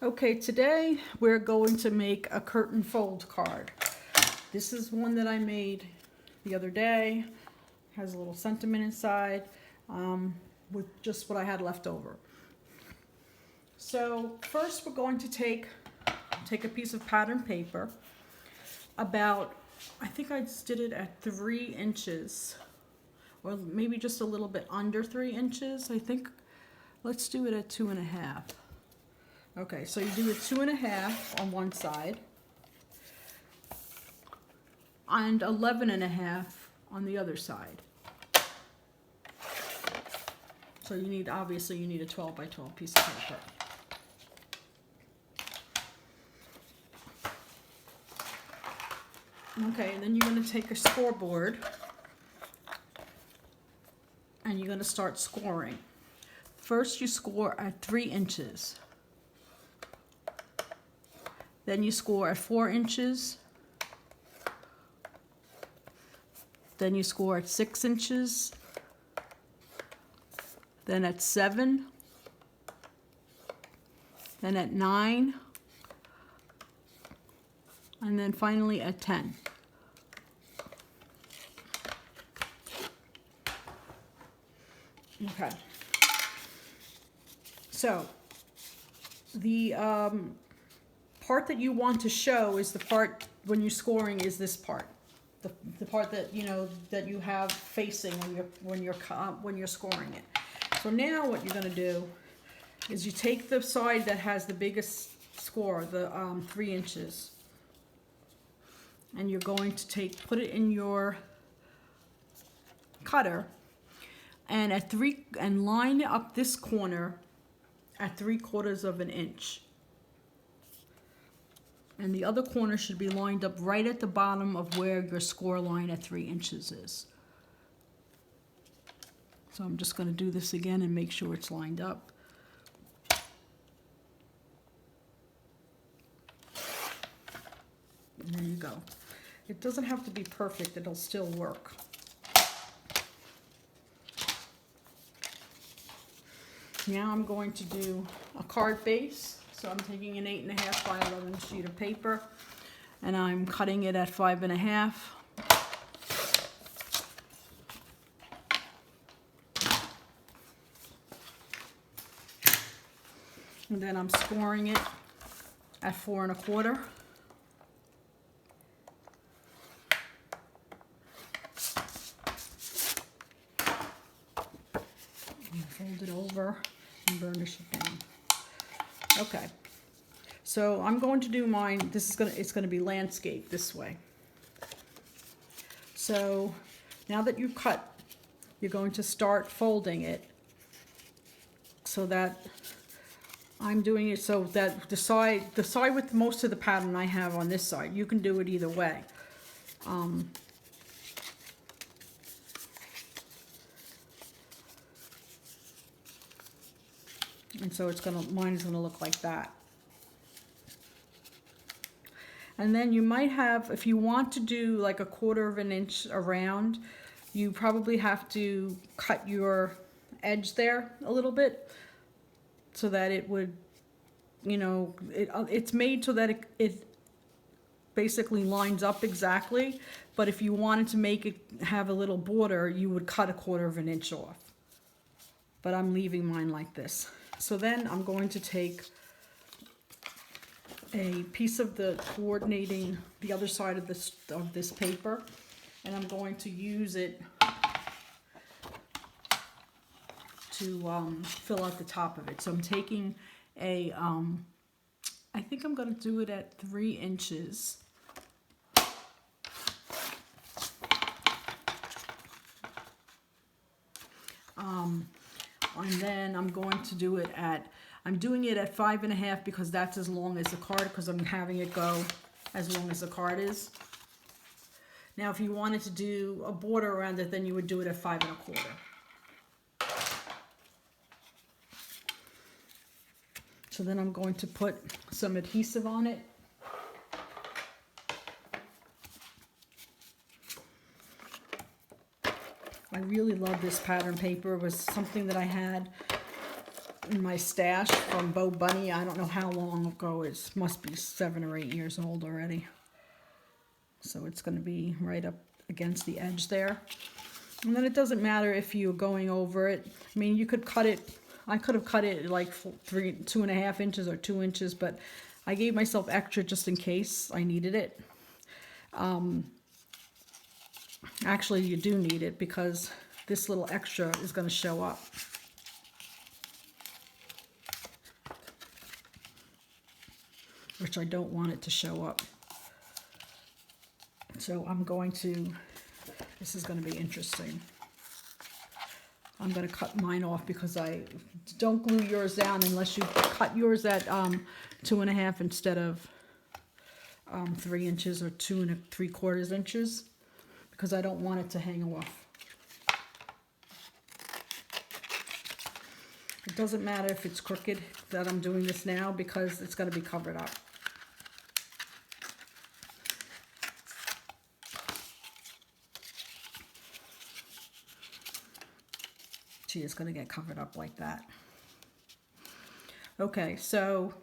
Okay, today we're going to make a curtain fold card. This is one that I made the other day. Has a little sentiment inside with just what I had left over. So first we're going to take a piece of pattern paper about, I think I just did it at 3 inches or maybe just a little bit under 3 inches. I think let's do it at 2.5. Okay, so you do a 2.5 on one side and 11.5 on the other side. So you need, obviously you need a 12 by 12 piece of paper. Okay, and then you're going to take a scoreboard and you're going to start scoring. First you score at 3 inches. Then you score at 4 inches. Then you score at 6 inches. Then at 7. Then at 9. And then finally at 10. Okay. So the part that you want to show is the part when you're scoring is this part, the part that that you have facing when you're scoring it. So now what you're going to do is you take the side that has the biggest score, the 3 inches, and you're going to put it in your cutter, and and line up this corner at 3/4 of an inch. And the other corner should be lined up right at the bottom of where your score line at 3 inches is. So I'm just going to do this again and make sure it's lined up. And there you go. It doesn't have to be perfect, it'll still work. Now I'm going to do a card base. So I'm taking an 8.5 by 11 sheet of paper and I'm cutting it at 5.5. And then I'm scoring it at 4.25. Fold it over and burnish it down. Okay, so I'm going to do mine. It's going to be landscape this way. So now that you cut, you're going to start folding it so that I'm doing it so that the side with most of the pattern I have on this side, you can do it either way. And so mine is gonna look like that. And then you might have, if you want to do like 1/4 of an inch around, you probably have to cut your edge there a little bit so that it would, it's made so that it basically lines up exactly. But if you wanted to make it have a little border, you would cut 1/4 of an inch off. But I'm leaving mine like this. So then I'm going to take a piece of the other side of this paper, and I'm going to use it to fill out the top of it. So I'm taking I think I'm going to do it at 3 inches. And then I'm going to do it I'm doing it at 5.5 because that's as long as the card, because I'm having it go as long as the card is. Now if you wanted to do a border around it, then you would do it at 5.25. So then I'm going to put some adhesive on it. I really love this pattern paper. It was something that I had in my stash from Bo Bunny. I don't know how long ago. It must be 7 or 8 years old already. So it's going to be right up against the edge there. And then it doesn't matter if you're going over it. I mean, you could cut it. I could have cut it like 2.5 inches or 2 inches, but I gave myself extra just in case I needed it. Actually, you do need it because this little extra is going to show up. Which I don't want it to show up. So I'm going to, this is going to be interesting. I'm going to cut mine off because I don't glue yours down unless you cut yours at 2.5 instead of 3 inches or 2 3/4 inches, because I don't want it to hang off. It doesn't matter if it's crooked that I'm doing this now because it's going to be covered up. See, it's going to get covered up like that. Okay, so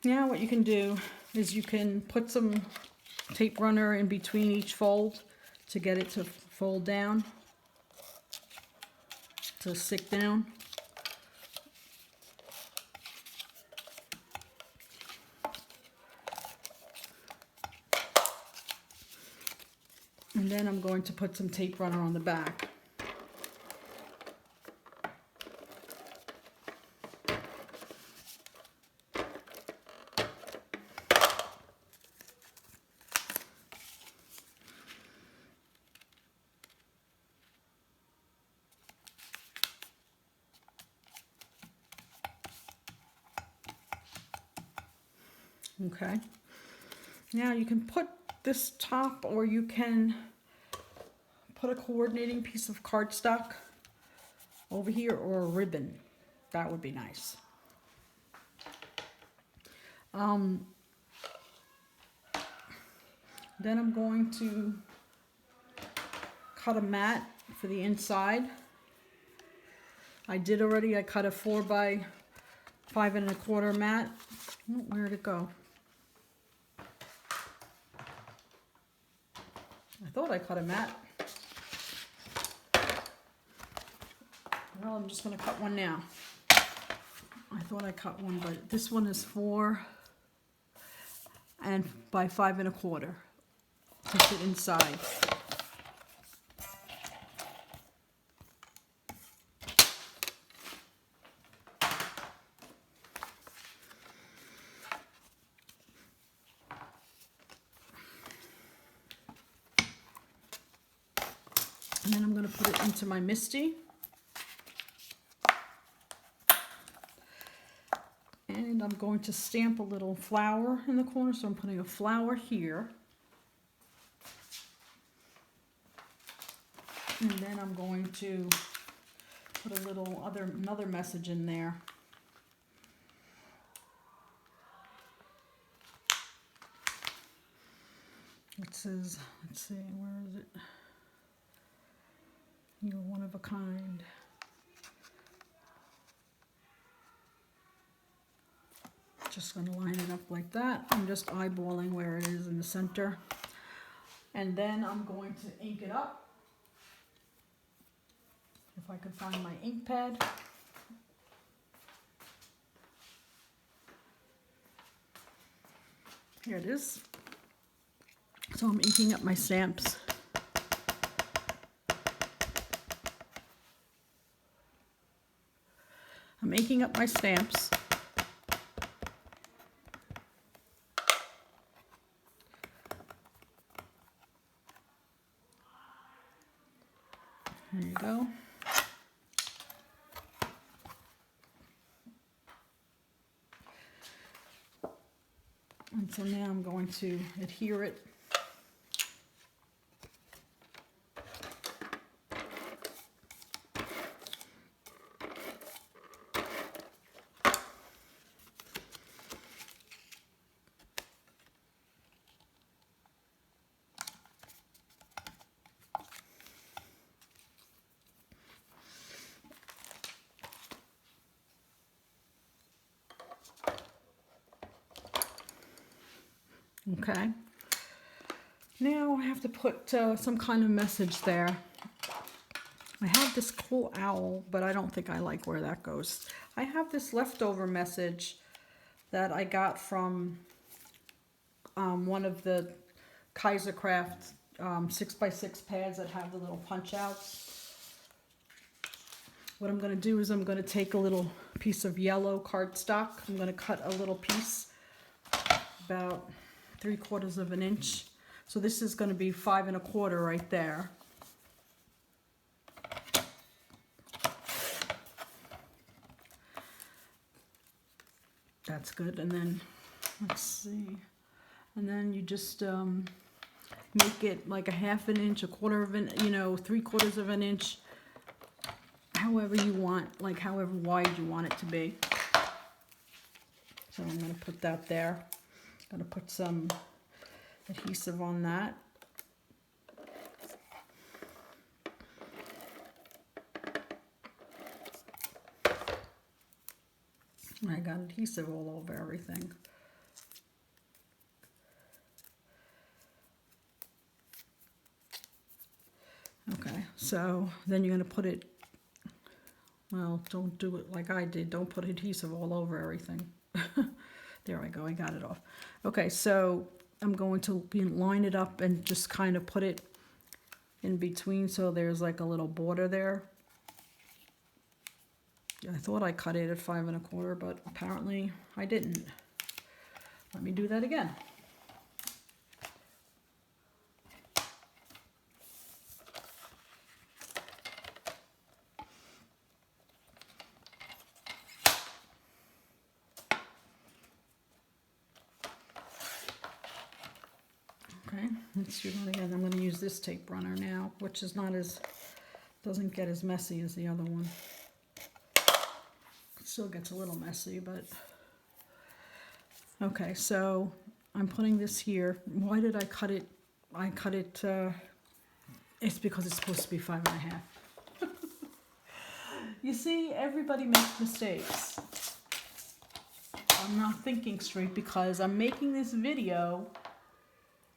now what you can do is you can put some tape runner in between each fold to get it to fold down, to stick down. And then I'm going to put some tape runner on the back. Okay. Now you can put this top, or you can put a coordinating piece of cardstock over here, or a ribbon. That would be nice. Then I'm going to cut a mat for the inside. I did already. I cut a 4 by 5 1/4 mat. Oh, where'd it go? I thought I cut a mat. Well, I'm just going to cut one now. I thought I cut one, but this one is 4 by 5 1/4 to fit inside. And then I'm going to put it into my MISTI. And I'm going to stamp a little flower in the corner. So I'm putting a flower here. And then I'm going to put a little another message in there. It says, let's see, where is it? You're one of a kind. Just going to line it up like that. I'm just eyeballing where it is in the center. And then I'm going to ink it up. If I could find my ink pad. Here it is. So I'm inking up my stamps. I'm inking up my stamps. There you go. And so now I'm going to adhere it. Okay. Now I have to put some kind of message there. I have this cool owl, but I don't think I like where that goes. I have this leftover message that I got from one of the Kaisercraft 6x6 pads that have the little punch outs. What I'm going to do is I'm going to take a little piece of yellow cardstock. I'm going to cut a little piece about 3/4 of an inch. So this is going to be 5 1/4 right there. That's good. And then let's see. And then you just make it like a 1/2 inch, 1/4 of an, 3/4 of an inch, however you want, like however wide you want it to be. So I'm going to put that there. I'm going to put some adhesive on that. I got adhesive all over everything. Okay, so then you're going to put it, well, don't do it like I did. Don't put adhesive all over everything. There I go, I got it off. Okay, so I'm going to line it up and just kind of put it in between so there's like a little border there. I thought I cut it at 5 1/4, but apparently I didn't. Let me do that again. Okay, let's do that again. I'm going to use this tape runner now, which is not as, doesn't get as messy as the other one. It still gets a little messy, but okay, so I'm putting this here. Why did I cut it? I cut it, it's because it's supposed to be 5 1/2. You see, everybody makes mistakes. I'm not thinking straight because I'm making this video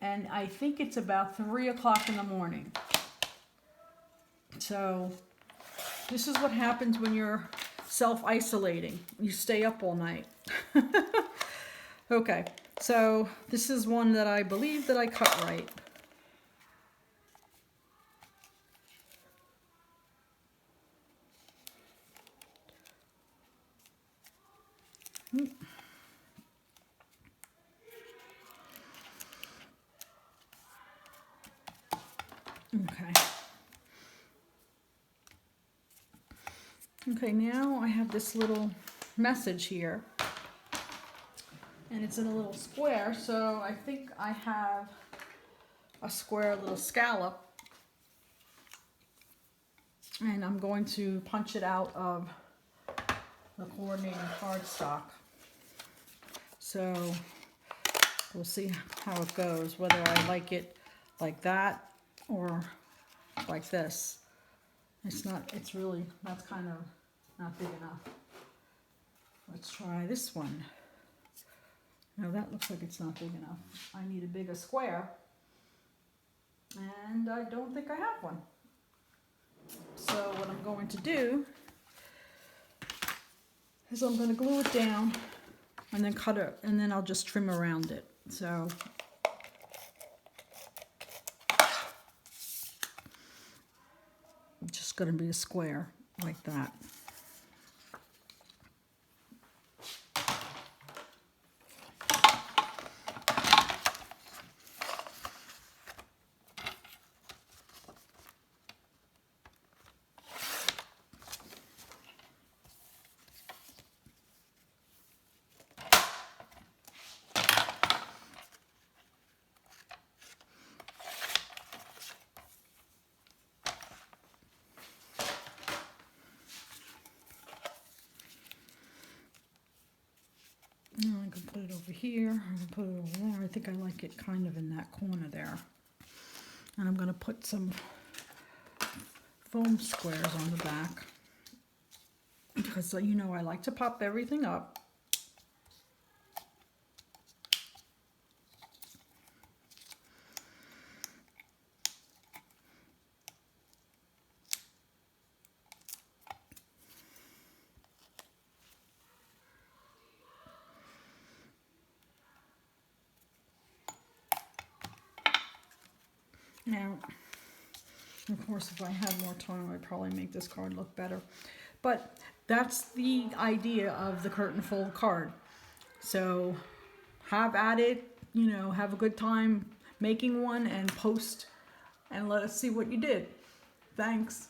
and I think it's about 3 o'clock in the morning. So this is what happens when you're self-isolating. You stay up all night. Okay, so this is one that I believe that I cut right. Okay. Okay, now I have this little message here. And it's in a little square, so I think I have a square little scallop. And I'm going to punch it out of the coordinating cardstock. So we'll see how it goes, whether I like it like that or like this. It's really, that's kind of not big enough. Let's try this one. Now that looks like it's not big enough. I need a bigger square. And I don't think I have one. So what I'm going to do is I'm going to glue it down and then cut it, and then I'll just trim around it. So it's just going to be a square like that. I can put it over here, I can put it over there. I think I like it kind of in that corner there. And I'm going to put some foam squares on the back. Because, I like to pop everything up. Now, of course, if I had more time, I'd probably make this card look better. But that's the idea of the curtain fold card. So have at it, you know, have a good time making one and post and let us see what you did. Thanks.